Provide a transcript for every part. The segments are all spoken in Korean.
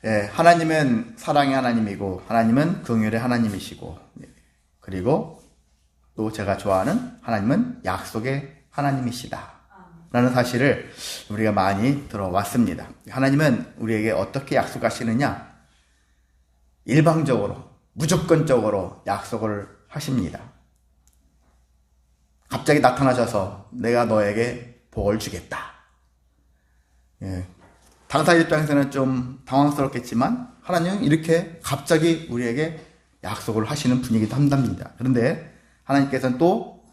예, 하나님은 사랑의 하나님이고 하나님은 긍휼의 하나님이시고, 그리고 또 제가 좋아하는 하나님은 약속의 하나님이시다 라는 사실을 우리가 많이 들어왔습니다. 하나님은 우리에게 어떻게 약속하시느냐? 일방적으로, 무조건적으로 약속을 하십니다. 갑자기 나타나셔서 내가 너에게 복을 주겠다. 예, 당사자 입장에서는 좀 당황스럽겠지만 하나님은 이렇게 갑자기 우리에게 약속을 하시는 분이기도 한답니다. 그런데 하나님께서는 또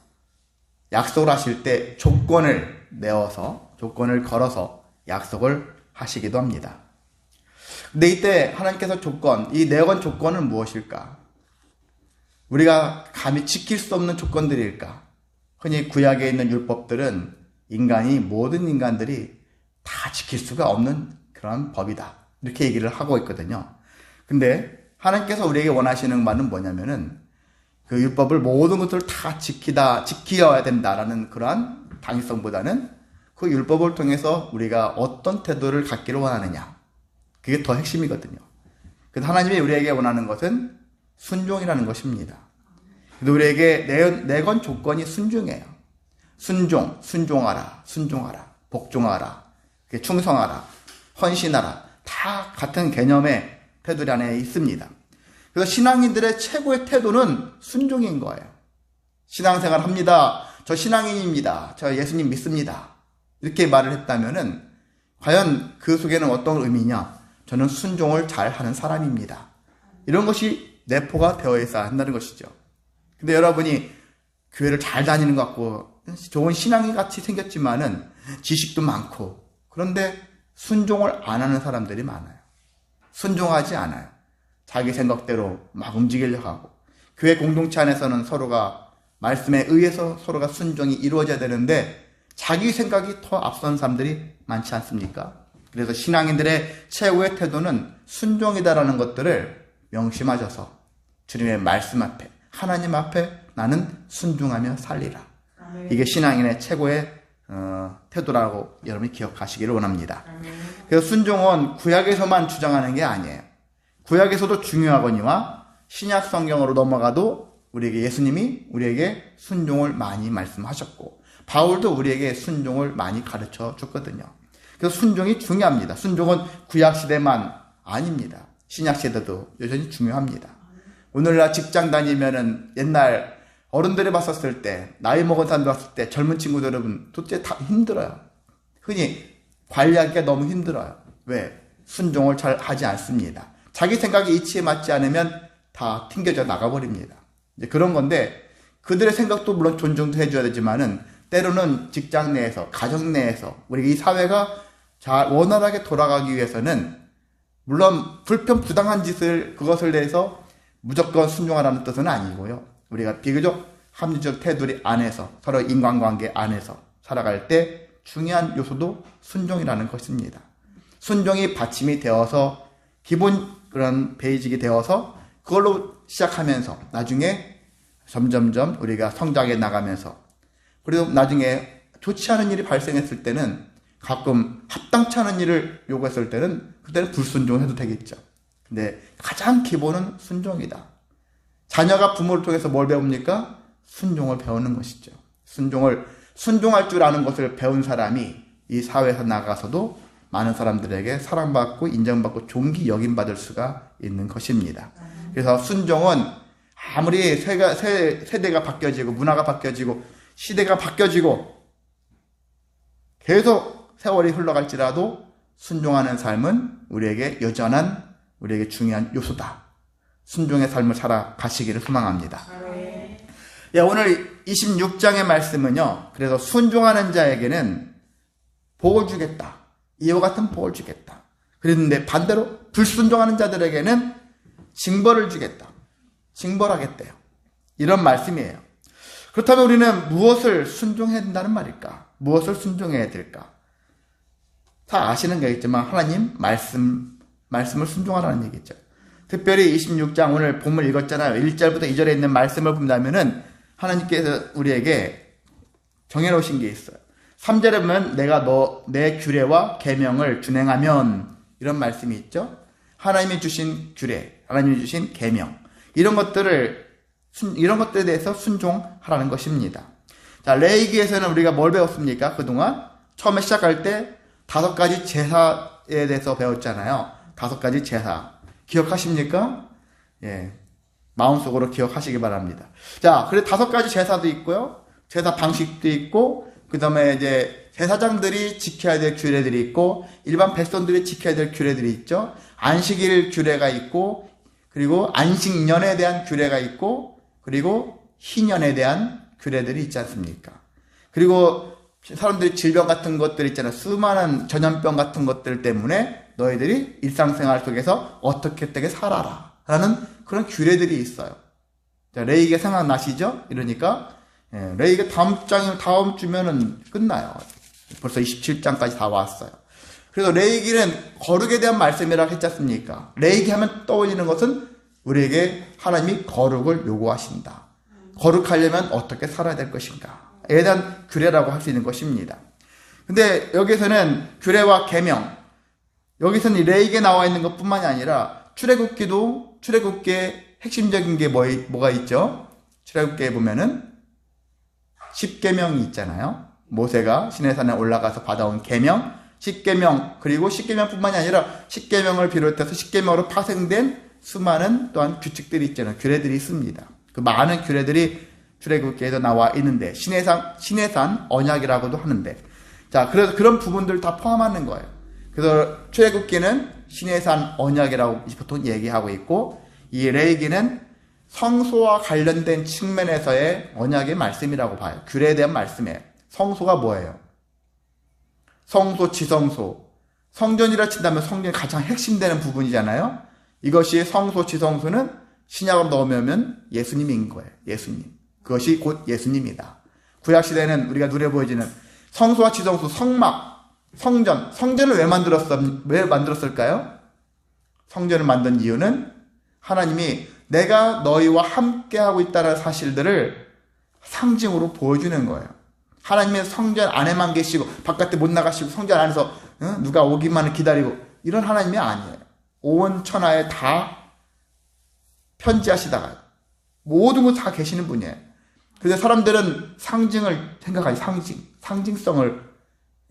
약속을 하실 때 조건을 내어서, 조건을 걸어서 약속을 하시기도 합니다. 근데 이때 하나님께서 이 내건 조건은 무엇일까? 우리가 감히 지킬 수 없는 조건들일까? 흔히 구약에 있는 율법들은 모든 인간들이 다 지킬 수가 없는 그런 법이다, 이렇게 얘기를 하고 있거든요. 근데 하나님께서 우리에게 원하시는 바는 뭐냐면은 그 율법을 모든 것들을 다 지켜야 된다라는 그러한 당위성보다는 그 율법을 통해서 우리가 어떤 태도를 갖기를 원하느냐, 그게 더 핵심이거든요. 그래서 하나님이 우리에게 원하는 것은 순종이라는 것입니다. 그래서 우리에게 내건 조건이 순종이에요. 순종하라, 복종하라, 충성하라, 헌신하라, 다 같은 개념의 태도리 안에 있습니다. 그래서 신앙인들의 최고의 태도는 순종인 거예요. 신앙생활 합니다. 저 신앙인입니다. 저 예수님 믿습니다. 이렇게 말을 했다면은 과연 그 속에는 어떤 의미냐? 저는 순종을 잘 하는 사람입니다. 이런 것이 내포가 되어 있어야 한다는 것이죠. 근데 여러분이 교회를 잘 다니는 것 같고 좋은 신앙인 같이 생겼지만은 지식도 많고, 그런데 순종을 안 하는 사람들이 많아요. 순종하지 않아요. 자기 생각대로 막 움직이려고 하고, 교회 공동체 안에서는 서로가 말씀에 의해서 서로가 순종이 이루어져야 되는데 자기 생각이 더 앞선 사람들이 많지 않습니까? 그래서 신앙인들의 최고의 태도는 순종이다라는 것들을 명심하셔서 주님의 말씀 앞에, 하나님 앞에 나는 순종하며 살리라. 이게 신앙인의 최고의 태도라고 여러분이 기억하시기를 원합니다. 그래서 순종은 구약에서만 주장하는 게 아니에요. 구약에서도 중요하거니와 신약 성경으로 넘어가도 예수님이 우리에게 순종을 많이 말씀하셨고, 바울도 우리에게 순종을 많이 가르쳐 줬거든요. 그래서 순종이 중요합니다. 순종은 구약 시대만 아닙니다. 신약 시대도 여전히 중요합니다. 오늘날 직장 다니면은 옛날 어른들이 봤었을 때, 나이 먹은 사람들 봤을 때, 젊은 친구들은 도대체 다 힘들어요. 흔히 관리하기가 너무 힘들어요. 왜? 순종을 잘 하지 않습니다. 자기 생각이 이치에 맞지 않으면 다 튕겨져 나가버립니다. 이제 그런 건데, 그들의 생각도 물론 존중도 해줘야 되지만은 때로는 직장 내에서, 가정 내에서 우리 이 사회가 잘 원활하게 돌아가기 위해서는 물론 부당한 그것을 대해서 무조건 순종하라는 뜻은 아니고요. 우리가 비교적 합리적 테두리 안에서, 서로 인간관계 안에서 살아갈 때 중요한 요소도 순종이라는 것입니다. 순종이 받침이 되어서 기본 그런 베이직이 되어서 그걸로 시작하면서 나중에 점점점 우리가 성장해 나가면서, 그리고 나중에 좋지 않은 일이 발생했을 때는, 가끔 합당치 않은 일을 요구했을 때는 그때는 불순종해도 되겠죠. 근데 가장 기본은 순종이다. 자녀가 부모를 통해서 뭘 배웁니까? 순종을 배우는 것이죠. 순종할 줄 아는 것을 배운 사람이 이 사회에서 나가서도 많은 사람들에게 사랑받고 인정받고 존귀 여김받을 수가 있는 것입니다. 그래서 순종은 아무리 세대가 바뀌어지고 문화가 바뀌어지고 시대가 바뀌어지고 계속 세월이 흘러갈지라도 순종하는 삶은 우리에게 여전한, 우리에게 중요한 요소다. 순종의 삶을 살아가시기를 소망합니다. 오늘 26장의 말씀은요, 그래서 순종하는 자에게는 복을 주겠다, 이와 같은 복을 주겠다. 그랬는데 반대로 불순종하는 자들에게는 징벌을 주겠다, 징벌하겠대요. 이런 말씀이에요. 그렇다면 우리는 무엇을 순종해야 된다는 말일까? 무엇을 순종해야 될까? 다 아시는 거겠지만 하나님 말씀을 순종하라는 얘기죠. 특별히 26장 오늘 본문 읽었잖아요. 1절부터 2절에 있는 말씀을 본다면은 하나님께서 우리에게 정해놓으신 게 있어요. 3절에 보면 내가 내 규례와 계명을 준행하면, 이런 말씀이 있죠. 하나님이 주신 규례, 하나님이 주신 계명, 이런 것들에 대해서 순종하라는 것입니다. 자, 레위기에서는 우리가 뭘 배웠습니까? 그동안 처음에 시작할 때 5가지 제사에 대해서 배웠잖아요. 5가지 제사. 기억하십니까? 예. 마음속으로 기억하시기 바랍니다. 자, 그래 5가지 제사도 있고요. 제사 방식도 있고, 그 다음에 이제 제사장들이 지켜야 될 규례들이 있고, 일반 백성들이 지켜야 될 규례들이 있죠. 안식일 규례가 있고, 그리고 안식년에 대한 규례가 있고, 그리고 희년에 대한 규례들이 있지 않습니까? 그리고 사람들이 질병 같은 것들 있잖아요. 수많은 전염병 같은 것들 때문에 너희들이 일상생활 속에서 어떻게 살아라 라는 그런 규례들이 있어요. 자, 레위기가 생각나시죠? 이러니까 레위기가 다음 주면은 끝나요. 벌써 27장까지 다 왔어요. 그래서 레위기는 거룩에 대한 말씀이라고 했지 않습니까? 레위기 하면 떠올리는 것은 우리에게 하나님이 거룩을 요구하신다. 거룩하려면 어떻게 살아야 될 것인가? 에 대한 규례라고 할 수 있는 것입니다. 근데 여기서는 규례와 계명, 여기서는 이 레위기에 나와 있는 것뿐만이 아니라 출애굽기에 핵심적인 게 뭐가 있죠? 출애굽기에 보면은 10계명이 있잖아요. 모세가 시내산에 올라가서 받아온 계명, 10계명, 그리고 10계명뿐만이 아니라 10계명을 비롯해서 10계명으로 파생된 수많은 또한 규칙들이 있잖아요. 규례들이 있습니다. 그 많은 규례들이 출애굽기에도 나와 있는데 시내산 언약이라고도 하는데, 자, 그래서 그런 부분들 다 포함하는 거예요. 그래서 출애굽기는 시내산 언약이라고 보통 얘기하고 있고, 이 레위기는 성소와 관련된 측면에서의 언약의 말씀이라고 봐요. 규례에 대한 말씀이에요. 성소가 뭐예요? 성소, 지성소. 성전이라 친다면 성전이 가장 핵심되는 부분이잖아요. 이것이 성소, 지성소는 신약으로 넣으면 예수님인 거예요. 예수님. 그것이 곧 예수님이다. 구약시대에는 우리가 눈에 보여지는 성소와 지성소, 성막, 성전. 성전을 왜 만들었을까요? 성전을 만든 이유는 하나님이 내가 너희와 함께하고 있다는 사실들을 상징으로 보여주는 거예요. 하나님의 성전 안에만 계시고 바깥에 못 나가시고 성전 안에서 누가 오기만을 기다리고 이런 하나님이 아니에요. 온 천하에 다 편지하시다가 모든 것 다 계시는 분이에요. 그래서 사람들은 상징을 생각하지, 상징성을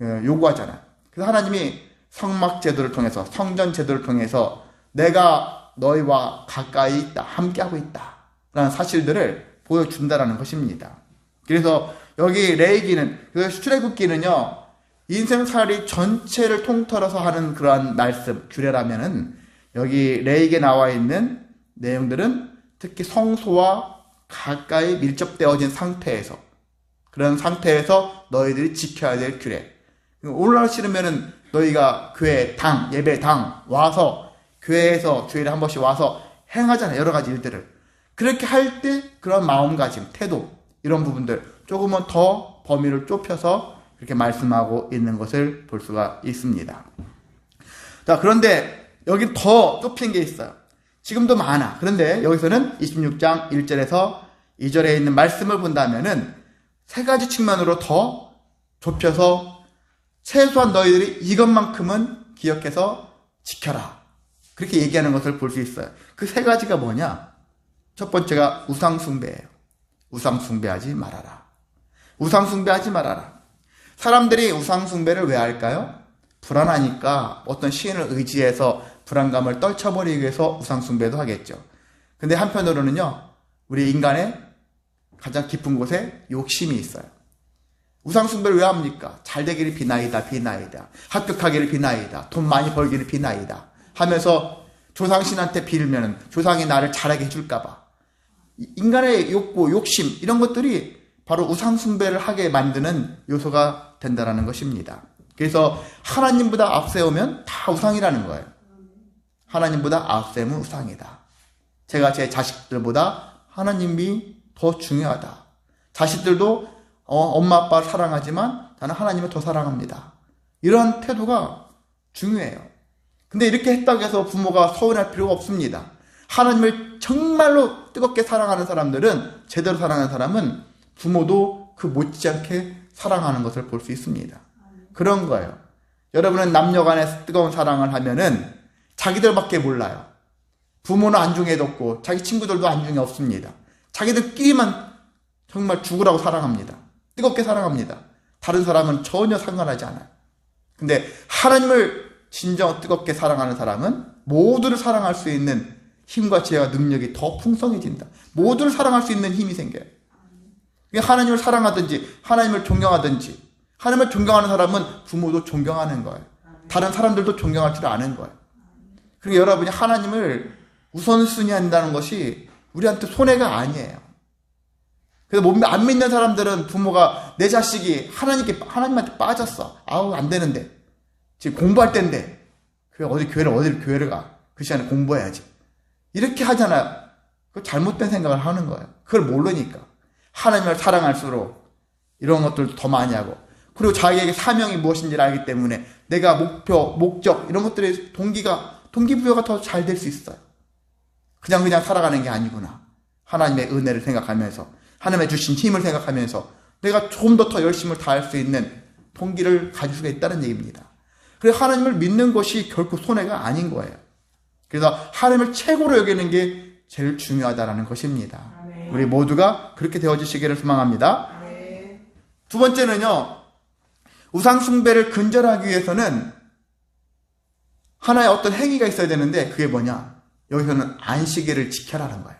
요구하잖아요. 그래서 하나님이 성막 제도를 통해서, 성전 제도를 통해서 내가 너희와 가까이 있다, 함께하고 있다 라는 사실들을 보여준다라는 것입니다. 그래서 여기 레위기는, 출애굽기는요, 인생살이 전체를 통틀어서 하는 그러한 말씀, 규례라면은 여기 레위기에 나와 있는 내용들은 특히 성소와 가까이 밀접되어진 상태에서, 그런 상태에서 너희들이 지켜야 될 규례. 오늘날 싫으면은 너희가 교회 당, 예배 당 와서 교회에서 주일에 한 번씩 와서 행하잖아요. 여러 가지 일들을. 그렇게 할 때 그런 마음가짐, 태도, 이런 부분들 조금은 더 범위를 좁혀서 그렇게 말씀하고 있는 것을 볼 수가 있습니다. 자, 그런데 여기 더 좁힌 게 있어요. 지금도 많아. 그런데 여기서는 26장 1절에서 2절에 있는 말씀을 본다면은 3가지 측면으로 더 좁혀서 최소한 너희들이 이것만큼은 기억해서 지켜라. 그렇게 얘기하는 것을 볼 수 있어요. 그 3가지가 뭐냐? 첫 번째가 우상숭배예요. 우상숭배하지 말아라. 우상숭배하지 말아라. 사람들이 우상숭배를 왜 할까요? 불안하니까 어떤 신을 의지해서 불안감을 떨쳐버리기 위해서 우상숭배도 하겠죠. 근데 한편으로는요, 우리 인간의 가장 깊은 곳에 욕심이 있어요. 우상숭배를 왜 합니까? 잘 되기를 비나이다, 비나이다. 합격하기를 비나이다. 돈 많이 벌기를 비나이다. 하면서 조상신한테 빌면 조상이 나를 잘하게 해줄까봐. 인간의 욕구, 욕심, 이런 것들이 바로 우상숭배를 하게 만드는 요소가 된다는 것입니다. 그래서 하나님보다 앞세우면 다 우상이라는 거예요. 하나님보다 앞세우면 우상이다. 제가 제 자식들보다 하나님이 더 중요하다. 자식들도 엄마 아빠 사랑하지만 나는 하나님을 더 사랑합니다. 이런 태도가 중요해요. 근데 이렇게 했다고 해서 부모가 서운할 필요가 없습니다. 하나님을 정말로 뜨겁게 사랑하는 사람들은, 제대로 사랑하는 사람은 부모도 그 못지않게 사랑하는 것을 볼 수 있습니다. 그런 거예요. 여러분은 남녀 간에 뜨거운 사랑을 하면은 자기들밖에 몰라요. 부모는 안중에도 없고 자기 친구들도 안중에 없습니다. 자기들끼리만 정말 죽으라고 사랑합니다. 뜨겁게 사랑합니다. 다른 사람은 전혀 상관하지 않아요. 근데 하나님을 진정 뜨겁게 사랑하는 사람은 모두를 사랑할 수 있는 힘과 지혜와 능력이 더 풍성해진다. 모두를 사랑할 수 있는 힘이 생겨요. 하나님을 사랑하든지 하나님을 존경하든지, 하나님을 존경하는 사람은 부모도 존경하는 거예요. 다른 사람들도 존경할 줄 아는 거예요. 그리고 여러분이 하나님을 우선순위 한다는 것이 우리한테 손해가 아니에요. 그래서 안 믿는 사람들은 부모가 내 자식이 하나님한테 빠졌어. 아우, 안 되는데. 지금 공부할 때인데. 어디를 교회를 가. 그 시간에 공부해야지. 이렇게 하잖아요. 그 잘못된 생각을 하는 거예요. 그걸 모르니까. 하나님을 사랑할수록 이런 것들도 더 많이 하고. 그리고 자기에게 사명이 무엇인지를 알기 때문에 내가 목표, 목적, 이런 것들의 동기부여가 더 잘 될 수 있어요. 그냥 살아가는 게 아니구나. 하나님의 은혜를 생각하면서, 하나님의 주신 힘을 생각하면서 내가 조금 더 열심을 다할 수 있는 동기를 가질 수가 있다는 얘기입니다. 그래서 하나님을 믿는 것이 결코 손해가 아닌 거예요. 그래서 하나님을 최고로 여기는 게 제일 중요하다는 것입니다. 아멘. 우리 모두가 그렇게 되어지시기를 소망합니다. 아멘. 두 번째는요, 우상 숭배를 근절하기 위해서는 하나의 어떤 행위가 있어야 되는데, 그게 뭐냐? 여기서는 안식일을 지켜라는 거예요.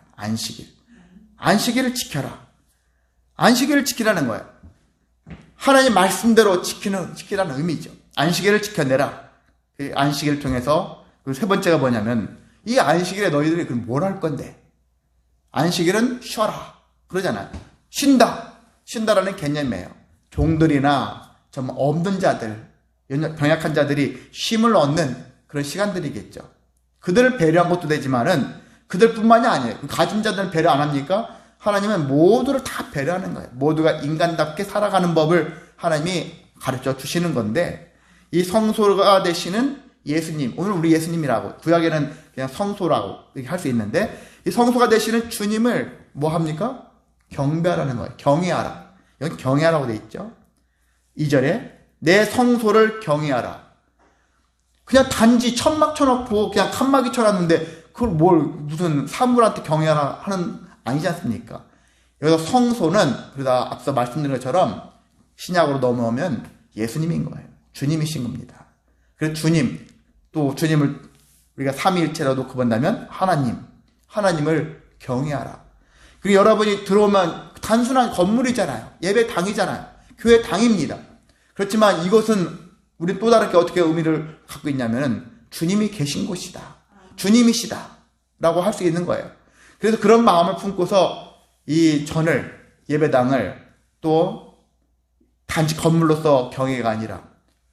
안식일을 지켜라. 안식일을 지키라는 거예요. 하나님 말씀대로 지키라는 의미죠. 안식일을 지켜내라. 그 안식일을 통해서, 그리고 세 번째가 뭐냐면, 이 안식일에 너희들이 그럼 뭘 할 건데? 안식일은 쉬어라. 그러잖아요. 쉰다라는 개념이에요. 종들이나 정말 없는 자들, 병약한 자들이 쉼을 얻는 그런 시간들이겠죠. 그들을 배려한 것도 되지만은 그들뿐만이 아니에요. 가진 자들은 배려 안 합니까? 하나님은 모두를 다 배려하는 거예요. 모두가 인간답게 살아가는 법을 하나님이 가르쳐 주시는 건데, 이 성소가 되시는 예수님, 오늘 우리 예수님이라고, 구약에는 그냥 성소라고 이렇게 할 수 있는데, 이 성소가 되시는 주님을 뭐 합니까? 경배하라는 거예요. 경외하라. 여기 경외하라고 돼 있죠. 2절에 내 성소를 경외하라. 그냥 단지 천막 쳐놓고 그냥 칸막이 쳐놨는데 그걸 무슨 사물한테 경외하라 하는 아니지 않습니까? 여기서 성소는, 그러다 앞서 말씀드린 것처럼 신약으로 넘어오면 예수님인 거예요. 주님이신 겁니다. 그래서 주님을 우리가 삼위일체로 놓고 본다면 하나님을 경외하라. 그리고 여러분이 들어오면 단순한 건물이잖아요. 예배당이잖아요. 교회당입니다. 그렇지만 이것은 우리 또 다르게 어떻게 의미를 갖고 있냐면 주님이 계신 곳이다. 주님이시다. 라고 할 수 있는 거예요. 그래서 그런 마음을 품고서 이 예배당을 또 단지 건물로서 경외가 아니라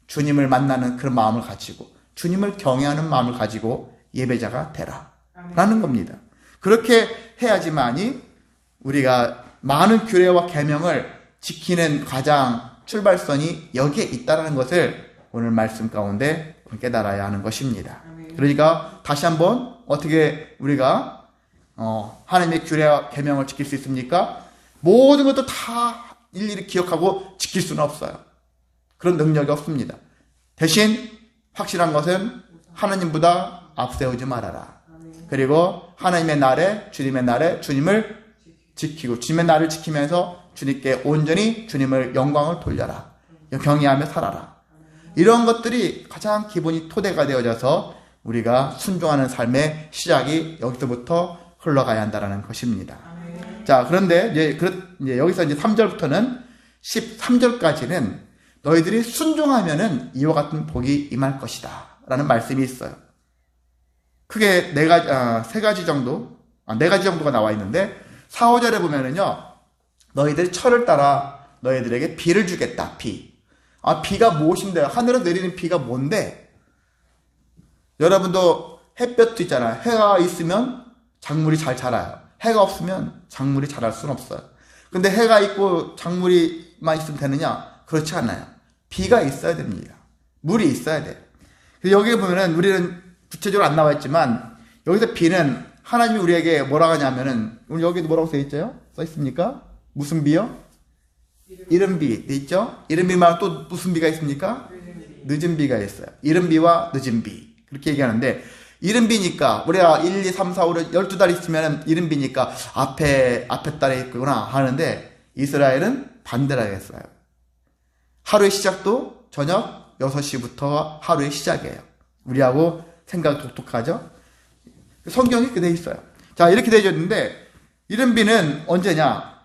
주님을 만나는 그런 마음을 가지고, 주님을 경외하는 마음을 가지고 예배자가 되라. 라는 겁니다. 그렇게 해야지만이 우리가 많은 규례와 계명을 지키는 가장 출발선이 여기에 있다는 것을 오늘 말씀 가운데 깨달아야 하는 것입니다. 그러니까 다시 한번 어떻게 우리가 하나님의 규례와 계명을 지킬 수 있습니까? 모든 것도 다 일일이 기억하고 지킬 수는 없어요. 그런 능력이 없습니다. 대신 확실한 것은 하나님보다 앞세우지 말아라. 그리고 하나님의 날에, 주님의 날에 주님을 지키고, 주님의 날을 지키면서 주님께 온전히 주님을 영광을 돌려라. 경외하며 살아라. 이런 것들이 가장 기본이 토대가 되어져서 우리가 순종하는 삶의 시작이 여기서부터 흘러가야 한다는 것입니다. 자, 그런데 이제 여기서 이제 3절부터는 13절까지는 너희들이 순종하면은 이와 같은 복이 임할 것이다. 라는 말씀이 있어요. 크게 네 가지 정도가 나와 있는데, 4, 5절에 보면은요, 너희들이 철을 따라 너희들에게 비를 주겠다. 비가 무엇인데? 하늘에 내리는 비가 뭔데? 여러분도 햇볕도 있잖아요. 해가 있으면 작물이 잘 자라요. 해가 없으면 작물이 자랄 수는 없어요. 근데 해가 있고 작물이만 있으면 되느냐? 그렇지 않아요. 비가 있어야 됩니다. 물이 있어야 돼요. 그래서 여기 보면은 우리는 구체적으로 안 나와 있지만, 여기서 비는 하나님이 우리에게 뭐라고 하냐면은, 오늘 여기도 뭐라고 써 있죠? 써 있습니까? 무슨 비요? 이른 비. 돼 있죠? 이른 비 말고 또 무슨 비가 있습니까? 늦은 비가 있어요. 이른 비와 늦은 비. 그렇게 얘기하는데, 이른비니까 우리가 1, 2, 3, 4, 5, 6, 12달 있으면 이른비니까 앞에 달에 있구나 하는데 이스라엘은 반대라 했어요. 하루의 시작도 저녁 6시부터 하루의 시작이에요. 우리하고 생각 독특하죠? 성경이 그렇게 돼 있어요. 자, 이렇게 되어 있는데 이른비는 언제냐?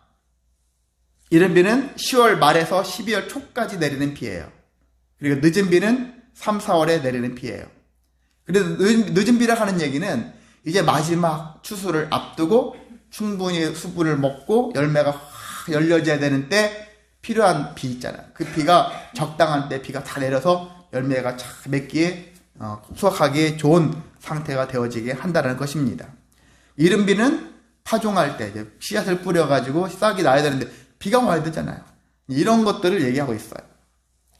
이른비는 10월 말에서 12월 초까지 내리는 비예요. 그리고 늦은 비는 3, 4월에 내리는 비예요. 그래서 늦은 비라 하는 얘기는 이제 마지막 추수를 앞두고 충분히 수분을 먹고 열매가 확 열려져야 되는 때 필요한 비 있잖아요. 그 비가 적당한 때 비가 다 내려서 열매가 쫙 맺기에 수확하기에 좋은 상태가 되어지게 한다는 것입니다. 이른비는 파종할 때 이제 씨앗을 뿌려가지고 싹이 나야 되는데 비가 와야 되잖아요. 이런 것들을 얘기하고 있어요.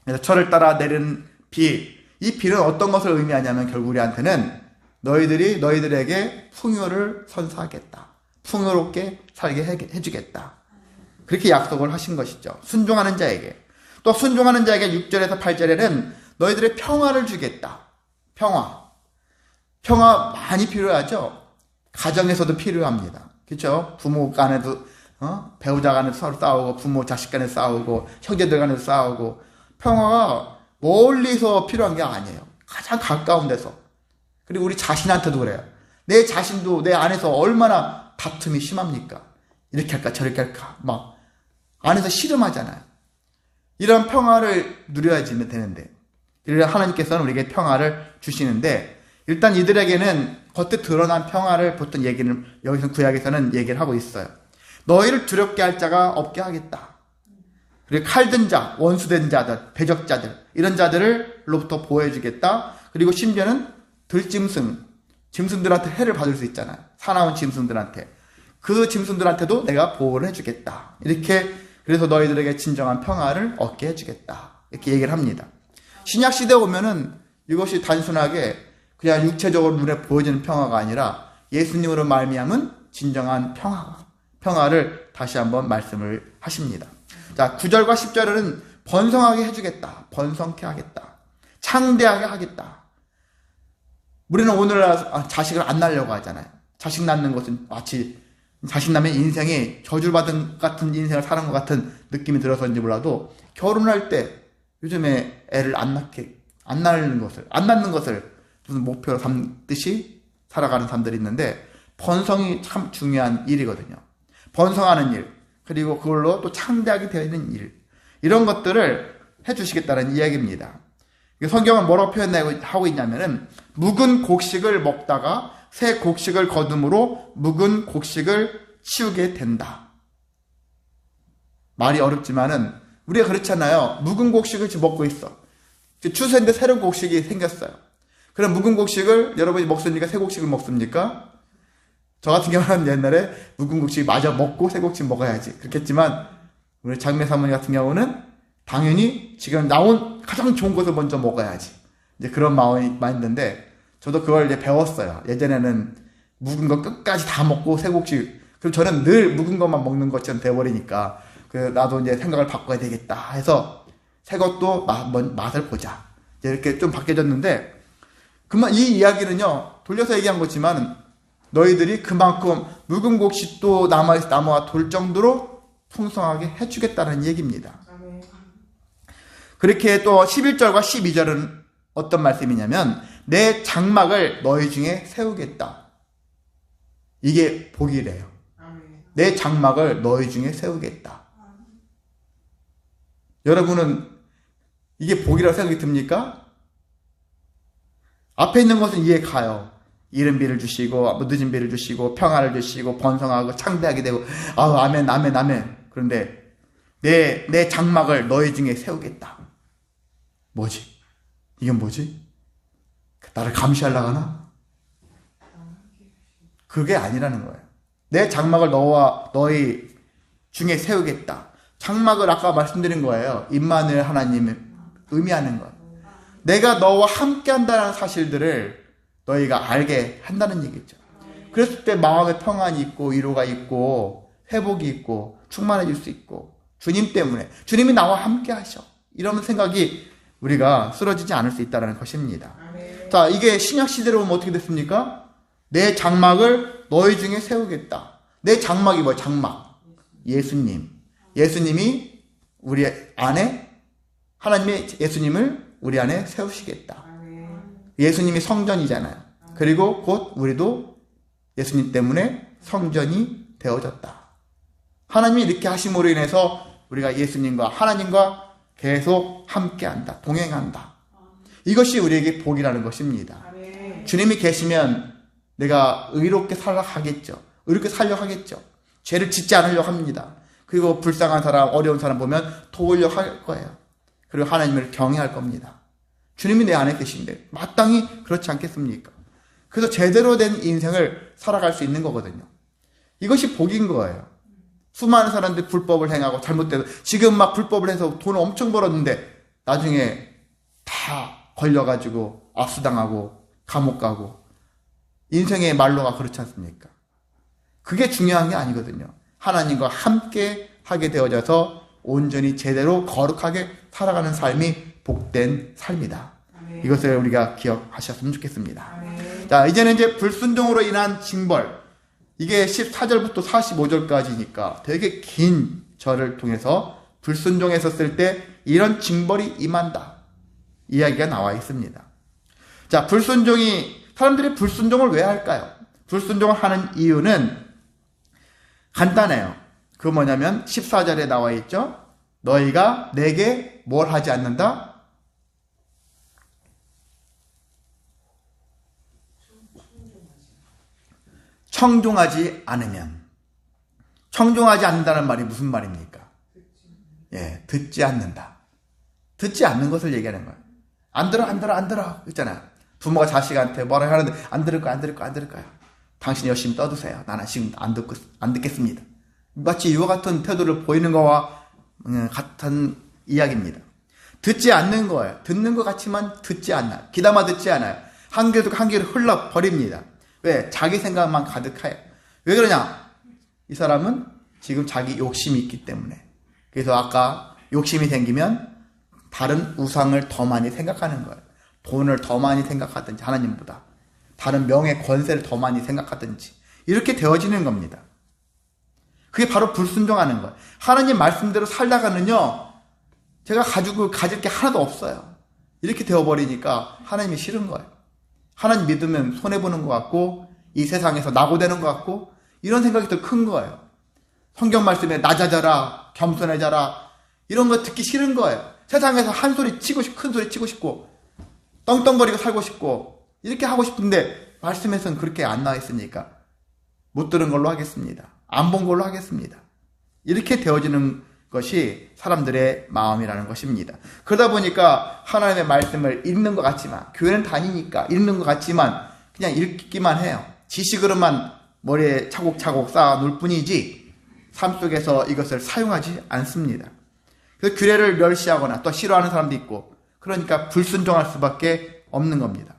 그래서 철을 따라 내리는 비, 이 비는 어떤 것을 의미하냐면 결국 우리한테는 너희들에게 풍요를 선사하겠다. 풍요롭게 살게 해주겠다. 그렇게 약속을 하신 것이죠. 순종하는 자에게. 또 순종하는 자에게 6절에서 8절에는 너희들의 평화를 주겠다. 평화. 평화 많이 필요하죠. 가정에서도 필요합니다. 그렇죠? 부모 간에도 배우자 간에도 서로 싸우고 부모 자식 간에 싸우고 형제들 간에도 싸우고 평화가 멀리서 필요한 게 아니에요. 가장 가까운 데서. 그리고 우리 자신한테도 그래요. 내 자신도 내 안에서 얼마나 다툼이 심합니까? 이렇게 할까 저렇게 할까 막 안에서 씨름하잖아요. 이런 평화를 누려야지 되는데 하나님께서는 우리에게 평화를 주시는데 일단 이들에게는 겉에 드러난 평화를 보통 얘기는 여기서 구약에서는 얘기를 하고 있어요. 너희를 두렵게 할 자가 없게 하겠다. 그리고 칼든 자, 원수된 자들, 배적자들 이런 자들로부터 보호해주겠다. 그리고 심지어는 짐승들한테 해를 받을 수 있잖아요. 사나운 짐승들한테. 그 짐승들한테도 내가 보호를 해주겠다. 이렇게 그래서 너희들에게 진정한 평화를 얻게 해주겠다. 이렇게 얘기를 합니다. 신약시대에 오면은 이것이 단순하게 그냥 육체적으로 눈에 보여지는 평화가 아니라 예수님으로 말미암은 진정한 평화를 다시 한번 말씀을 하십니다. 자, 9절과 10절은 번성하게 해주겠다. 번성케 하겠다. 창대하게 하겠다. 우리는 오늘날 자식을 안 낳으려고 하잖아요. 자식 낳는 것은 마치 자식 낳으면 인생이 저주받은 같은 인생을 사는 것 같은 느낌이 들어서인지 몰라도 결혼할 때 요즘에 애를 안 낳는 것을 무슨 목표로 삼듯이 살아가는 사람들이 있는데 번성이 참 중요한 일이거든요. 번성하는 일, 그리고 그걸로 또 창대하게 되어 있는 일, 이런 것들을 해주시겠다는 이야기입니다. 성경은 뭐라고 표현하고 있냐면은 묵은 곡식을 먹다가 새 곡식을 거둠으로 묵은 곡식을 치우게 된다. 말이 어렵지만은 우리가 그렇잖아요. 묵은 곡식을 지금 먹고 있어. 추수인데 새로운 곡식이 생겼어요. 그럼 묵은 곡식을 여러분이 먹습니까? 새 곡식을 먹습니까? 저 같은 경우는 옛날에 묵은 곡식 마저 먹고 새 곡식 먹어야지 그렇겠지만 우리 장매 사모님 같은 경우는 당연히 지금 나온 가장 좋은 것을 먼저 먹어야지 이제 그런 마인드인데 저도 그걸 이제 배웠어요. 예전에는 묵은 거 끝까지 다 먹고 새 곡식, 그럼 저는 늘 묵은 것만 먹는 것처럼 돼버리니까 나도 이제 생각을 바꿔야 되겠다 해서 새 것도 맛을 보자 이제 이렇게 좀 바뀌어졌는데 이 이야기는요 돌려서 얘기한 거지만 너희들이 그만큼 묵은 곡식도 나무와 돌 정도로 풍성하게 해주겠다는 얘기입니다. 그렇게 또 11절과 12절은 어떤 말씀이냐면 내 장막을 너희 중에 세우겠다. 이게 복이래요. 내 장막을 너희 중에 세우겠다. 여러분은 이게 복이라고 생각이 듭니까? 앞에 있는 것은 이해 가요. 이른 비를 주시고 늦은 비를 주시고 평화를 주시고 번성하고 창대하게 되고 아멘 아멘 아멘. 그런데 내 장막을 너희 중에 세우겠다. 뭐지? 이건 뭐지? 나를 감시하려고 하나? 그게 아니라는 거예요. 내 장막을 너희 중에 세우겠다. 장막을 아까 말씀드린 거예요. 임마누엘 하나님을 의미하는 거예요. 내가 너와 함께 한다는 사실들을 너희가 알게 한다는 얘기죠. 그랬을 때 마음의 평안이 있고 위로가 있고 회복이 있고 충만해질 수 있고 주님 때문에 주님이 나와 함께 하셔. 이런 생각이 우리가 쓰러지지 않을 수 있다는 것입니다. 아멘. 자, 이게 신약 시대로 보면 어떻게 됐습니까? 내 장막을 너희 중에 세우겠다. 내 장막이 뭐야? 장막. 예수님. 예수님이 우리 안에, 하나님의 예수님을 우리 안에 세우시겠다. 아멘. 예수님이 성전이잖아요. 그리고 곧 우리도 예수님 때문에 성전이 되어졌다. 하나님이 이렇게 하심으로 인해서 우리가 예수님과 하나님과 계속 함께한다. 동행한다. 이것이 우리에게 복이라는 것입니다. 아멘. 주님이 계시면 내가 의롭게 살아가겠죠. 의롭게 살려고 하겠죠. 죄를 짓지 않으려고 합니다. 그리고 불쌍한 사람, 어려운 사람 보면 도우려고 할 거예요. 그리고 하나님을 경외할 겁니다. 주님이 내 안에 계신데 마땅히 그렇지 않겠습니까? 그래서 제대로 된 인생을 살아갈 수 있는 거거든요. 이것이 복인 거예요. 수많은 사람들이 불법을 행하고 잘못돼서 지금 막 불법을 해서 돈을 엄청 벌었는데 나중에 다 걸려가지고 압수당하고 감옥 가고 인생의 말로가 그렇지 않습니까? 그게 중요한 게 아니거든요. 하나님과 함께 하게 되어져서 온전히 제대로 거룩하게 살아가는 삶이 복된 삶이다. 아멘. 이것을 우리가 기억하셨으면 좋겠습니다. 아멘. 자, 이제는 이제 불순종으로 인한 징벌. 이게 14절부터 45절까지니까 되게 긴 절을 통해서 불순종했었을 때 이런 징벌이 임한다. 이야기가 나와 있습니다. 자, 사람들이 불순종을 왜 할까요? 불순종을 하는 이유는 간단해요. 그 뭐냐면 14절에 나와 있죠. 너희가 내게 뭘 하지 않는다? 청종하지 않으면. 청종하지 않는다는 말이 무슨 말입니까? 예, 듣지 않는다. 듣지 않는 것을 얘기하는 거예요. 안 들어. 있잖아요. 부모가 자식한테 뭐라 하는데 안 들을 거야. 당신이 열심히 떠드세요. 나는 지금 안 듣겠습니다. 마치 이와 같은 태도를 보이는 거와 같은 이야기입니다. 듣지 않는 거예요. 듣는 것 같지만 듣지 않나요. 귀담아 듣지 않아요. 한 귀로 흘러버립니다. 왜? 자기 생각만 가득해요. 왜 그러냐? 이 사람은 지금 자기 욕심이 있기 때문에. 그래서 아까 욕심이 생기면 다른 우상을 더 많이 생각하는 거예요. 돈을 더 많이 생각하든지 하나님보다 다른 명예 권세를 더 많이 생각하든지 이렇게 되어지는 겁니다. 그게 바로 불순종하는 거예요. 하나님 말씀대로 살다가는요, 제가 가질 게 하나도 없어요. 이렇게 되어버리니까 하나님이 싫은 거예요. 하나님 믿으면 손해보는 것 같고 이 세상에서 낙오되는 것 같고 이런 생각이 더 큰 거예요. 성경 말씀에 낮아져라, 겸손해져라 이런 거 듣기 싫은 거예요. 세상에서 큰 소리 치고 싶고 떵떵거리고 살고 싶고 이렇게 하고 싶은데 말씀에서는 그렇게 안 나와 있으니까 못 들은 걸로 하겠습니다. 안 본 걸로 하겠습니다. 이렇게 되어지는 것이 사람들의 마음이라는 것입니다. 그러다 보니까 하나님의 말씀을 읽는 것 같지만, 교회는 다니니까 읽는 것 같지만 그냥 읽기만 해요. 지식으로만 머리에 차곡차곡 쌓아 놓을 뿐이지 삶 속에서 이것을 사용하지 않습니다. 그래서 규례를 멸시하거나 또 싫어하는 사람도 있고, 그러니까 불순종할 수밖에 없는 겁니다.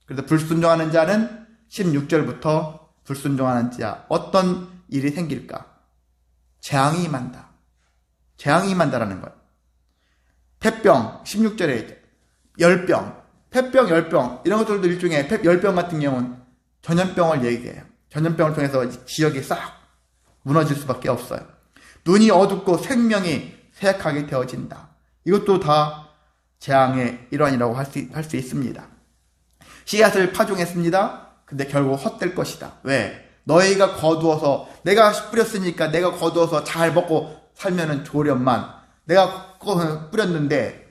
그래서 불순종하는 자는 16절부터 불순종하는 자 어떤 일이 생길까? 재앙이 임한다. 재앙이 임한다라는 거예요. 폐병 16절에 열병, 폐병, 열병 이런 것들도 일종의 열병 같은 경우는 전염병을 얘기해요. 전염병을 통해서 지역이 싹 무너질 수밖에 없어요. 눈이 어둡고 생명이 쇠약하게 되어진다. 이것도 다 재앙의 일환이라고 할 수 있습니다. 씨앗을 파종했습니다. 근데 결국 헛될 것이다. 왜? 너희가 거두어서, 내가 뿌렸으니까 내가 거두어서 잘 먹고 살면은 좋으련만, 내가 뿌렸는데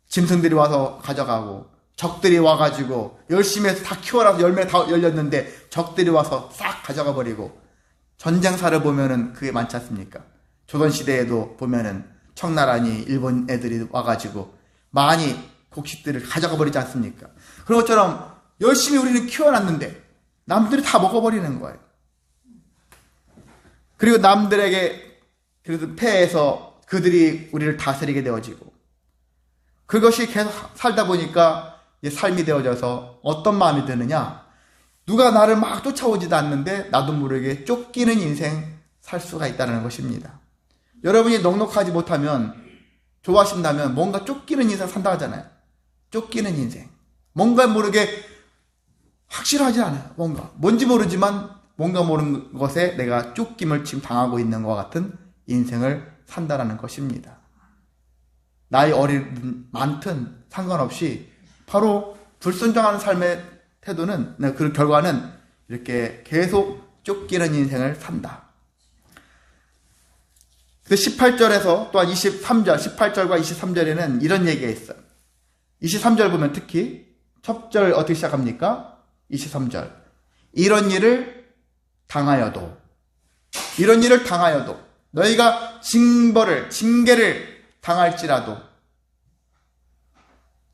짐승들이 와서 가져가고 적들이 와가지고 열심히 해서 다 키워놔서 열매 다 열렸는데 적들이 와서 싹 가져가 버리고, 전쟁사를 보면은 그게 많지 않습니까? 조선시대에도 보면은 청나라니 일본 애들이 와가지고 많이 곡식들을 가져가 버리지 않습니까? 그런 것처럼 열심히 우리는 키워놨는데 남들이 다 먹어버리는 거예요. 그리고 남들에게 그래서 패해서 그들이 우리를 다스리게 되어지고, 그것이 계속 살다 보니까 삶이 되어져서 어떤 마음이 드느냐, 누가 나를 막 쫓아오지도 않는데 나도 모르게 쫓기는 인생 살 수가 있다는 것입니다. 여러분이 넉넉하지 못하면 좋아하신다면 뭔가 쫓기는 인생 산다 하잖아요. 쫓기는 인생. 뭔가 모르게 확실하지 않아요. 뭔지 모르지만 뭔가 모르는 것에 내가 쫓김을 지금 당하고 있는 것 같은 인생을 산다라는 것입니다. 나이 어린 많든 상관없이 바로 불순종하는 삶의 태도는, 그 결과는 이렇게 계속 쫓기는 인생을 산다. 그래서 18절에서 또한 23절, 18절과 23절에는 이런 얘기가 있어요. 23절 보면 특히 첫 절 어떻게 시작합니까? 23절. 이런 일을 당하여도 너희가 징계를 당할지라도,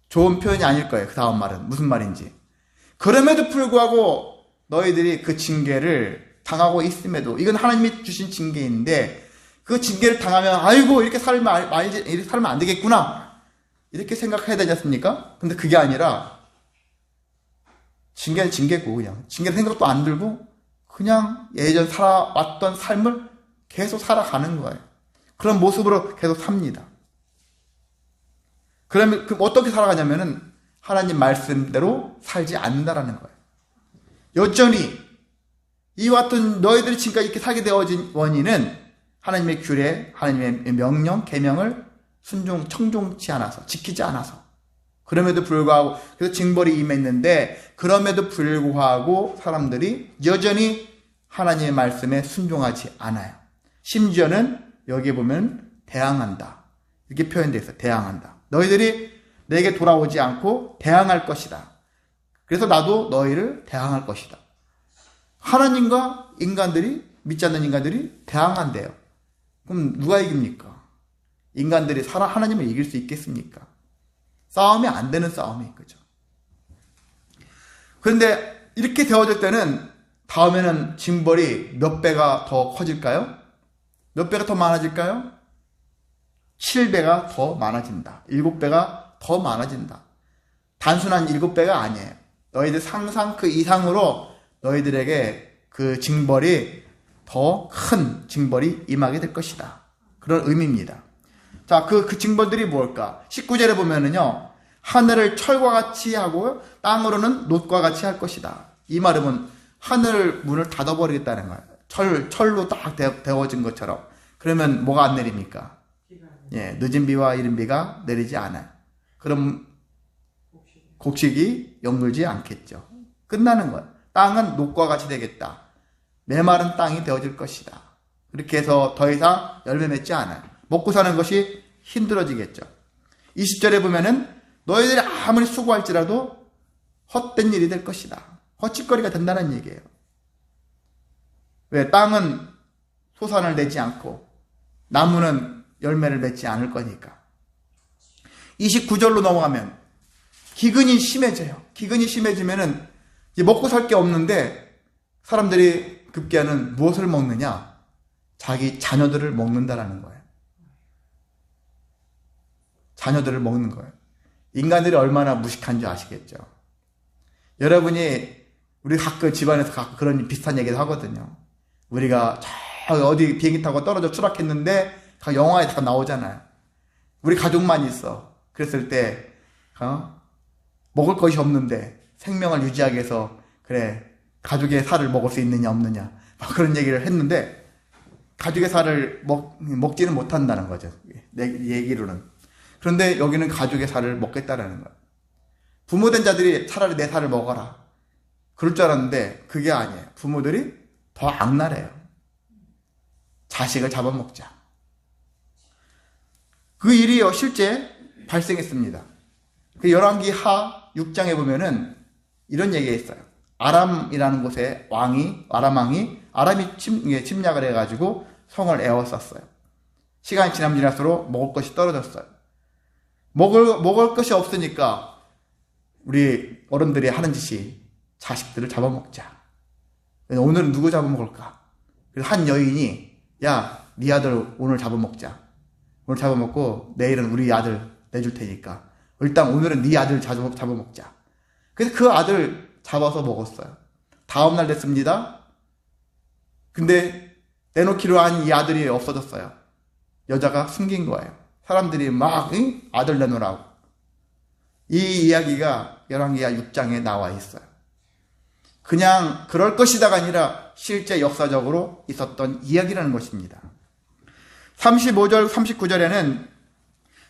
좋은 표현이 아닐 거예요. 그 다음 말은 무슨 말인지. 그럼에도 불구하고 너희들이 그 징계를 당하고 있음에도, 이건 하나님이 주신 징계인데 그 징계를 당하면 아이고 이렇게 살면 안 되겠구나 이렇게 생각해야 되지 않습니까? 근데 그게 아니라 징계는 징계고, 그냥 징계 생각도 안 들고 그냥 예전 살아왔던 삶을 계속 살아가는 거예요. 그런 모습으로 계속 삽니다. 그러면 어떻게 살아가냐면은 하나님 말씀대로 살지 않는다라는 거예요. 여전히 이와 같은 너희들이 지금까지 이렇게 살게 되어진 원인은 하나님의 규례, 하나님의 명령, 계명을 청종치 않아서, 지키지 않아서. 그럼에도 불구하고, 그래서 징벌이 임했는데 그럼에도 불구하고 사람들이 여전히 하나님의 말씀에 순종하지 않아요. 심지어는 여기에 보면 대항한다, 이렇게 표현되어 있어요. 대항한다. 너희들이 내게 돌아오지 않고 대항할 것이다. 그래서 나도 너희를 대항할 것이다. 하나님과 믿지 않는 인간들이 대항한대요. 그럼 누가 이깁니까? 인간들이 하나님을 이길 수 있겠습니까? 싸움이 안 되는 싸움이, 그죠? 그런데 이렇게 되어질 때는 다음에는 징벌이 몇 배가 더 커질까요? 몇 배가 더 많아질까요? 7배가 더 많아진다. 7배가 더 많아진다. 단순한 7배가 아니에요. 너희들 상상 그 이상으로 너희들에게 그 징벌이, 더 큰 징벌이 임하게 될 것이다. 그런 의미입니다. 자, 그 징벌들이 뭘까? 19절에 보면은요, 하늘을 철과 같이 하고 땅으로는 놋과 같이 할 것이다. 이 말은 하늘 문을 닫아버리겠다는 거예요. 철로 딱 데워진 것처럼. 그러면 뭐가 안 내립니까? 예, 늦은 비와 이른 비가 내리지 않아요. 그럼 곡식이 영물지 않겠죠. 끝나는 거예요. 땅은 놋과 같이 되겠다. 메마른 땅이 되어질 것이다. 그렇게 해서 더 이상 열매 맺지 않아요. 먹고 사는 것이 힘들어지겠죠. 20절에 보면은 너희들이 아무리 수고할지라도 헛된 일이 될 것이다. 헛짓거리가 된다는 얘기예요. 왜? 땅은 소산을 내지 않고 나무는 열매를 맺지 않을 거니까. 29절로 넘어가면 기근이 심해져요. 기근이 심해지면은 이제 먹고 살 게 없는데 사람들이 급기야는 무엇을 먹느냐? 자기 자녀들을 먹는다라는 거예요. 자녀들을 먹는 거예요. 인간들이 얼마나 무식한 줄 아시겠죠? 여러분이, 우리 가끔 집안에서 가끔 그런 비슷한 얘기도 하거든요. 우리가 저 어디 비행기 타고 떨어져 추락했는데 영화에 다 나오잖아요. 우리 가족만 있어. 그랬을 때 먹을 것이 없는데 생명을 유지하기 위해서, 그래, 가족의 살을 먹을 수 있느냐 없느냐 막 그런 얘기를 했는데 가족의 살을 먹지는 못한다는 거죠. 내 얘기로는. 그런데 여기는 가족의 살을 먹겠다라는 거예요. 부모된 자들이 차라리 내 살을 먹어라, 그럴 줄 알았는데 그게 아니에요. 부모들이 더 악랄해요. 자식을 잡아먹자. 그 일이 실제 발생했습니다. 그 열왕기 하 6장에 보면은 이런 얘기가 있어요. 아람이라는 곳에 아람이 침략을 해가지고 성을 에워쌌어요. 시간이 지날수록 먹을 것이 떨어졌어요. 먹을 것이 없으니까 우리 어른들이 하는 짓이 자식들을 잡아먹자. 오늘은 누구 잡아먹을까? 그래서 한 여인이, 야, 네 아들 오늘 잡아먹자. 오늘 잡아먹고 내일은 우리 아들 내줄 테니까 일단 오늘은 네 아들 잡아먹자. 그래서 그 아들 잡아서 먹었어요. 다음날 됐습니다. 근데 내놓기로 한 이 아들이 없어졌어요. 여자가 숨긴 거예요. 사람들이 막 아들 내놓으라고. 이 이야기가 열왕기하 6장에 나와 있어요. 그냥 그럴 것이다가 아니라 실제 역사적으로 있었던 이야기라는 것입니다. 35절, 39절에는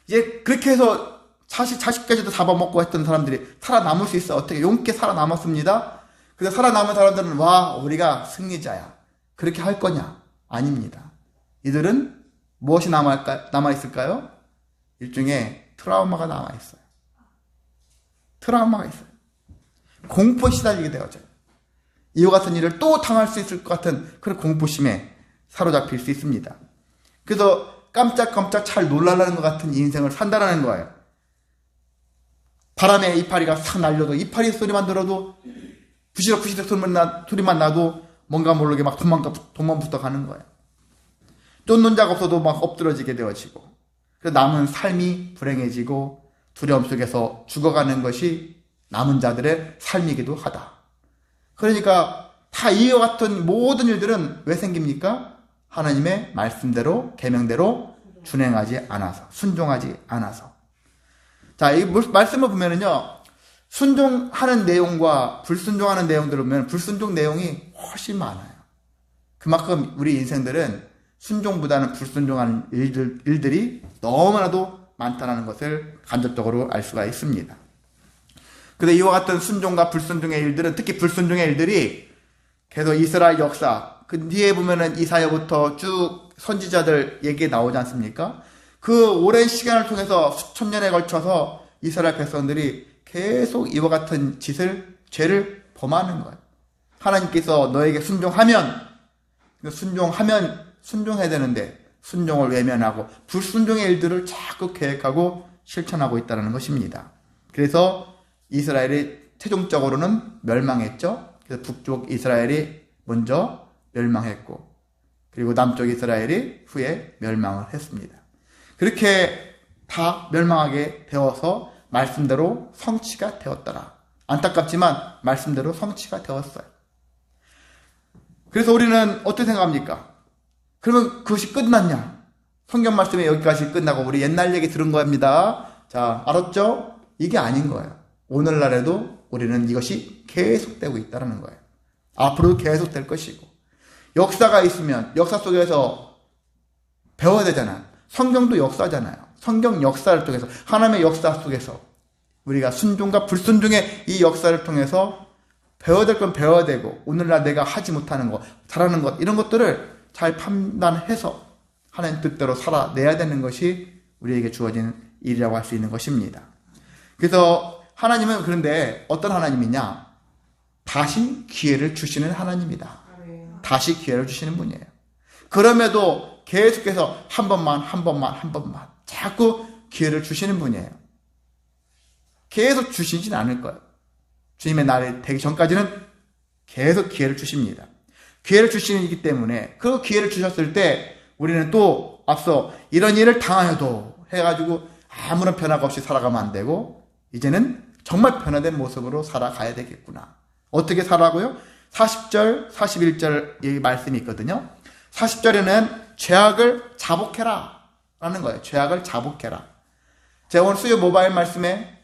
이제 그렇게 해서 자식까지도 잡아먹고 했던 사람들이 살아남을 수 있어. 어떻게 용케 살아남았습니다. 그래서 살아남은 사람들은 와, 우리가 승리자야. 그렇게 할 거냐? 아닙니다. 이들은 무엇이 남아있을까요? 일종의 트라우마가 남아있어요. 트라우마가 있어요. 공포에 시달리게 되어져요. 이와 같은 일을 또 당할 수 있을 것 같은 그런 공포심에 사로잡힐 수 있습니다. 그래서 깜짝깜짝 잘 놀라라는 것 같은 인생을 산다라는 거예요. 바람에 이파리가 싹 날려도 이파리 소리만 들어도 부시럭부시럭 소리만 나도 뭔가 모르게 막 도망부터 가는 거예요. 쫓는 자가 없어도 막 엎드러지게 되어지고, 그래서 남은 삶이 불행해지고 두려움 속에서 죽어가는 것이 남은 자들의 삶이기도 하다. 그러니까 다 이와 같은 모든 일들은 왜 생깁니까? 하나님의 말씀대로 계명대로 준행하지 않아서, 순종하지 않아서. 자, 이 말씀을 보면은요, 순종하는 내용과 불순종하는 내용들을 보면 불순종 내용이 훨씬 많아요. 그만큼 우리 인생들은 순종보다는 불순종하는 일들이 너무나도 많다는 것을 간접적으로 알 수가 있습니다. 그래서 이와 같은 순종과 불순종의 일들은, 특히 불순종의 일들이 계속 이스라엘 역사, 그 뒤에 보면은 이사야부터 쭉 선지자들 얘기 나오지 않습니까? 그 오랜 시간을 통해서 수천 년에 걸쳐서 이스라엘 백성들이 계속 이와 같은 죄를 범하는 거예요. 하나님께서 너에게 순종해야 되는데 순종을 외면하고 불순종의 일들을 자꾸 계획하고 실천하고 있다는 것입니다. 그래서 이스라엘이 최종적으로는 멸망했죠. 그래서 북쪽 이스라엘이 먼저 멸망했고, 그리고 남쪽 이스라엘이 후에 멸망을 했습니다. 그렇게 다 멸망하게 되어서 말씀대로 성취가 되었더라. 안타깝지만 말씀대로 성취가 되었어요. 그래서 우리는 어떻게 생각합니까? 그러면 그것이 끝났냐? 성경 말씀이 여기까지 끝나고 우리 옛날 얘기 들은 겁니다. 자, 알았죠? 이게 아닌 거예요. 오늘날에도 우리는 이것이 계속되고 있다는 거예요. 앞으로도 계속될 것이고, 역사가 있으면 역사 속에서 배워야 되잖아요. 성경도 역사잖아요. 성경 역사를 통해서, 하나님의 역사 속에서 우리가 순종과 불순종의 이 역사를 통해서 배워야 될 건 배워야 되고, 오늘날 내가 하지 못하는 것, 잘하는 것, 이런 것들을 잘 판단해서 하나님 뜻대로 살아내야 되는 것이 우리에게 주어진 일이라고 할 수 있는 것입니다. 그래서 하나님은 그런데 어떤 하나님이냐? 다시 기회를 주시는 하나님이다. 다시 기회를 주시는 분이에요. 그럼에도 계속해서 한 번만 자꾸 기회를 주시는 분이에요. 계속 주시진 않을 거예요. 주님의 날이 되기 전까지는 계속 기회를 주십니다. 기회를 주시는 이기 때문에 그 기회를 주셨을 때 우리는 또 앞서 이런 일을 당하여도 해가지고 아무런 변화가 없이 살아가면 안 되고, 이제는 정말 변화된 모습으로 살아가야 되겠구나. 어떻게 살아가고요? 40절, 41절 이 말씀이 있거든요. 40절에는 죄악을 자복해라 라는 거예요. 죄악을 자복해라. 제가 오늘 수요 모바일 말씀에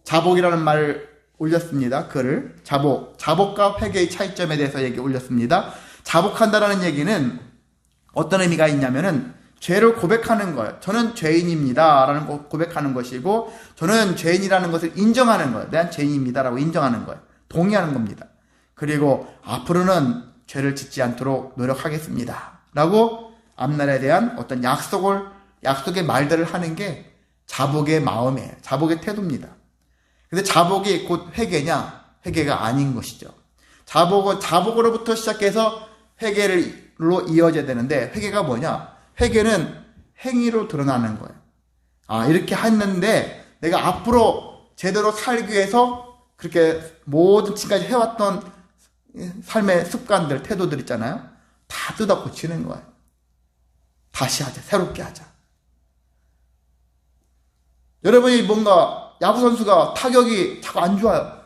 자복이라는 말을 올렸습니다. 글을. 자복과 회개의 차이점에 대해서 얘기 올렸습니다. 자복한다라는 얘기는 어떤 의미가 있냐면은 죄를 고백하는 거예요. 저는 죄인입니다 라는 고백하는 것이고, 저는 죄인이라는 것을 인정하는 거예요. 내가 죄인입니다 라고 인정하는 거예요. 동의하는 겁니다. 그리고 앞으로는 죄를 짓지 않도록 노력하겠습니다 라고 앞날에 대한 어떤 약속의 말들을 하는 게 자복의 마음이에요. 자복의 태도입니다. 근데 자복이 곧 회개냐? 회개가 아닌 것이죠. 자복으로부터 시작해서 회개로 이어져야 되는데, 회개가 뭐냐? 회개는 행위로 드러나는 거예요. 아, 이렇게 했는데 내가 앞으로 제대로 살기 위해서 그렇게 모든 지금까지 해왔던 삶의 습관들, 태도들 있잖아요. 다 뜯어 고치는 거예요. 다시 하자. 새롭게 하자. 여러분이 뭔가 야구선수가 타격이 자꾸 안 좋아요.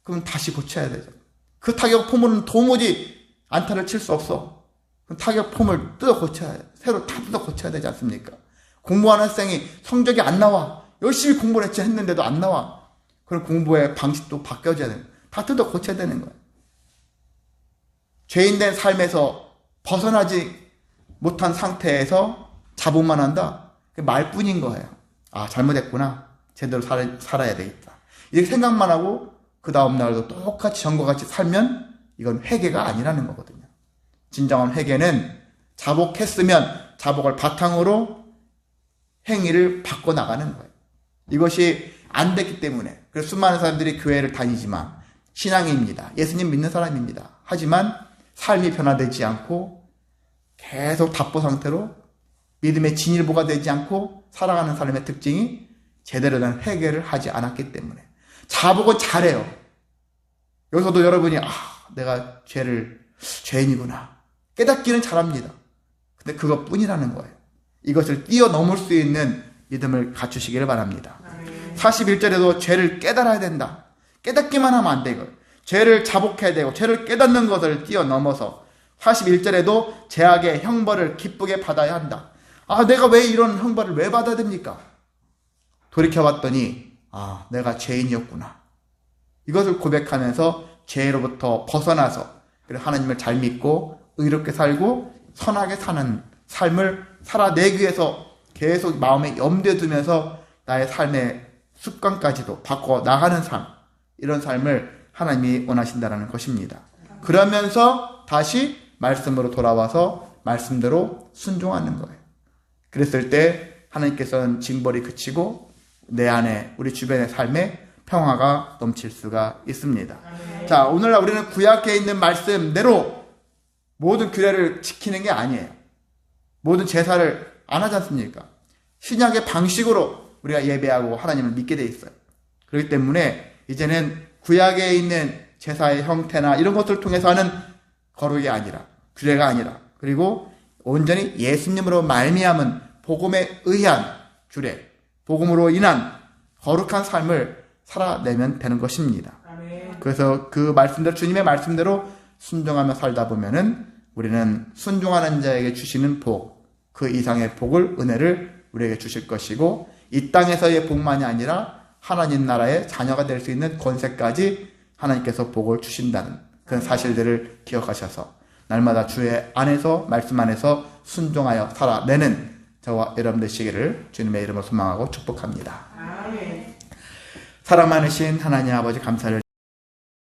그럼 다시 고쳐야 되죠. 그 타격 폼은 도무지 안타를 칠 수 없어. 그 타격 폼을 뜯어 고쳐야 해요. 새로 다 뜯어 고쳐야 되지 않습니까? 공부하는 학생이 성적이 안 나와. 열심히 공부를 했는데도 안 나와. 그럼 공부의 방식도 바뀌어져야 되는 거예요. 다 뜯어 고쳐야 되는 거예요. 죄인된 삶에서 벗어나지 못한 상태에서 자복만 한다? 말뿐인 거예요. 아, 잘못했구나. 제대로 살아야 되겠다. 이렇게 생각만 하고 그 다음 날도 똑같이 전과 같이 살면 이건 회개가 아니라는 거거든요. 진정한 회개는 자복했으면 자복을 바탕으로 행위를 바꿔나가는 거예요. 이것이 안 됐기 때문에 그래서 수많은 사람들이 교회를 다니지만 신앙인입니다. 예수님 믿는 사람입니다. 하지만 삶이 변화되지 않고 계속 답보 상태로 믿음의 진일보가 되지 않고 살아가는 사람의 특징이 제대로 된 회개를 하지 않았기 때문에 자복은 잘해요. 여기서도 여러분이 내가 죄인이구나 깨닫기는 잘합니다. 근데 그것뿐이라는 거예요. 이것을 뛰어넘을 수 있는 믿음을 갖추시기를 바랍니다. 41절에도 죄를 깨달아야 된다. 깨닫기만 하면 안 돼. 이거 죄를 자복해야 되고 죄를 깨닫는 것을 뛰어넘어서 41절에도 죄악의 형벌을 기쁘게 받아야 한다. 내가 왜 이런 형벌을 왜 받아야 됩니까? 돌이켜봤더니 내가 죄인이었구나. 이것을 고백하면서 죄로부터 벗어나서 하나님을 잘 믿고 의롭게 살고 선하게 사는 삶을 살아내기 위해서 계속 마음에 염두에 두면서 나의 삶의 습관까지도 바꿔 나가는 삶, 이런 삶을 하나님이 원하신다는 것입니다. 그러면서 다시 말씀으로 돌아와서 말씀대로 순종하는 거예요. 그랬을 때 하나님께서는 징벌이 그치고 내 안에 우리 주변의 삶에 평화가 넘칠 수가 있습니다. 자, 오늘날 우리는 구약에 있는 말씀대로 모든 규례를 지키는 게 아니에요. 모든 제사를 안 하지 않습니까? 신약의 방식으로 우리가 예배하고 하나님을 믿게 돼 있어요. 그렇기 때문에 이제는 구약에 있는 제사의 형태나 이런 것들을 통해서 하는 거룩이 아니라, 규례가 아니라, 그리고 온전히 예수님으로 말미암은 복음에 의한 규례, 복음으로 인한 거룩한 삶을 살아내면 되는 것입니다. 그래서 그 말씀대로, 주님의 말씀대로 순종하며 살다 보면은 우리는 순종하는 자에게 주시는 복, 그 이상의 복을, 은혜를 우리에게 주실 것이고, 이 땅에서의 복만이 아니라 하나님 나라의 자녀가 될 수 있는 권세까지 하나님께서 복을 주신다는 그런 사실들을 기억하셔서 날마다 주의 안에서, 말씀 안에서 순종하여 살아내는 저와 여러분 되시기를 주님의 이름으로 소망하고 축복합니다. 사랑 많으신 하나님 아버지 감사를